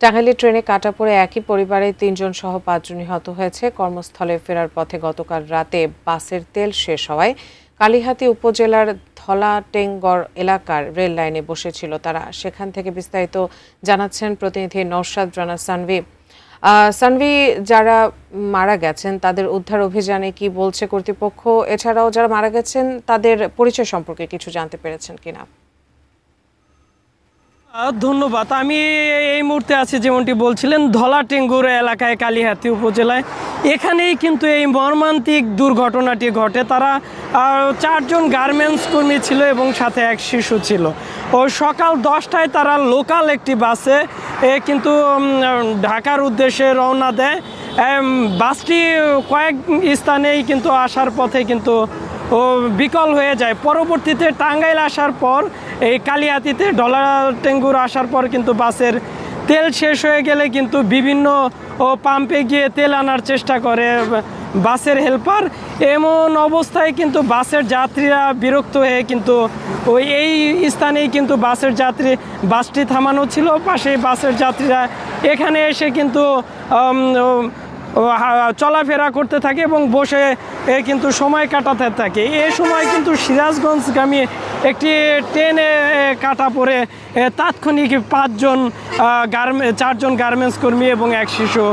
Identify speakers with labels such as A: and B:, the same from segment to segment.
A: টাঙ্গাইলে ট্রেনে কাটা পড়ে একই পরিবারের ৩ জন সহ ৫ জন নিহত হয়েছে। কর্মস্থলে ফেরার পথে গতকাল রাতে বাসের তেল শেষ হওয়ায় কালিহাতী উপজেলার ধলাটেঙ্গর এলাকার রেল লাইনে বসেছিল তারা। সেখান থেকে বিস্তারিত জানাচ্ছেন প্রতিনিধি নওশাদ রানা সানভি। সানভি, যারা মারা গেছেন তাদের উদ্ধার অভিযানে কি বলছে কর্তৃপক্ষ? এছাড়াও যারা মারা গেছেন তাদের পরিচয় সম্পর্কে কিছু জানতে পেরেছেন কিনা?
B: ধন্যবাদ। আমি এই মুহূর্তে আছি যেমনটি বলছিলেন ধলাটেঙ্গুর এলাকায় কালিহাতী উপজেলায়। এখানেই কিন্তু এই মর্মান্তিক দুর্ঘটনাটি ঘটে। তারা 4 জন গার্মেন্টস কর্মী ছিল এবং সাথে এক শিশু ছিল। ও সকাল 10টায় তারা লোকাল একটি বাসে কিন্তু ঢাকার উদ্দেশ্যে রওনা দেয়। বাসটি কয়েক স্থানেই কিন্তু আসার পথে কিন্তু বিকল হয়ে যায়। পরবর্তীতে টাঙ্গাইল আসার পর এই কালিহাতীতে ধলাটেঙ্গুর আসার পর কিন্তু বাসের তেল শেষ হয়ে গেলে কিন্তু বিভিন্ন পাম্পে গিয়ে তেল আনার চেষ্টা করে বাসের হেল্পার। এমন অবস্থায় কিন্তু বাসের যাত্রীরা বিরক্ত হয়ে কিন্তু এই স্থানেই কিন্তু বাসটি থামানো ছিল। পাশেই বাসের যাত্রীরা এখানে এসে কিন্তু চলাফেরা করতে থাকে এবং বসে কিন্তু সময় কাটাতে থাকে। এই সময় কিন্তু সিরাজগঞ্জগামী একটি ট্রেনে কাটা পড়ে তাৎক্ষণিক 4 জন গার্মেন্টস কর্মী এবং এক শিশু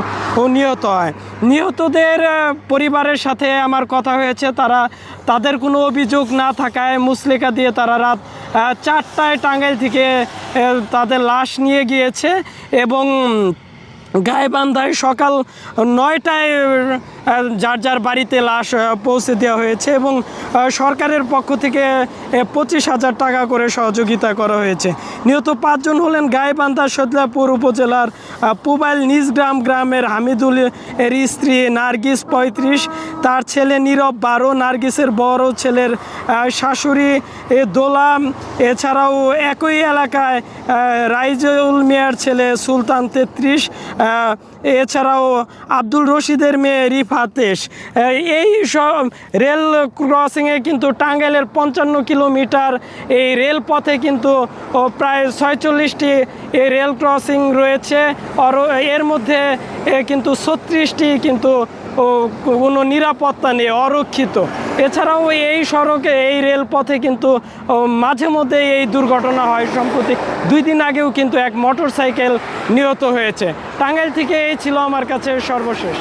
B: নিহত হয়। নিহতদের পরিবারের সাথে আমার কথা হয়েছে। তাদের কোনো অভিযোগ না থাকায় মুচলেকা দিয়ে তারা রাত 4টায় টাঙ্গাইল থেকে তাদের লাশ নিয়ে গিয়েছে এবং গাইবান্ধায় সকাল 9টায় যার যার বাড়িতে লাশ পৌঁছে দেওয়া হয়েছে এবং সরকারের পক্ষ থেকে 25,000 টাকা করে সহযোগিতা করা হয়েছে। নিহত 5 জন হলেন গাইবান্ধা সদলাপুর উপজেলার পুবাইল নিজগ্রাম গ্রামের হামিদুল এর স্ত্রী নার্গিস 35, তার ছেলে নীরব 12, নার্গিসের বড় ছেলের শাশুড়ি দোলাম। এছাড়াও একই এলাকায় রাইজুল মিয়ার ছেলে সুলতান 33, এছাড়াও আব্দুল রশিদের মেয়ে রিফাতেশ। এই সব রেল ক্রসিংয়ে কিন্তু টাঙ্গাইলের 55 কিলোমিটার এই রেলপথে কিন্তু প্রায় 46টি রেল ক্রসিং রয়েছে। এর মধ্যে কিন্তু 36টি কিন্তু কোনো নিরাপত্তা নেই, অরক্ষিত। এছাড়াও এই সড়কে এই রেলপথে কিন্তু মাঝে মধ্যে এই দুর্ঘটনা হয়। সম্প্রতি 2 দিন আগেও কিন্তু এক মোটরসাইকেল নিহত হয়েছে। টাঙ্গাইল থেকে এই ছিল আমার কাছে সর্বশেষ।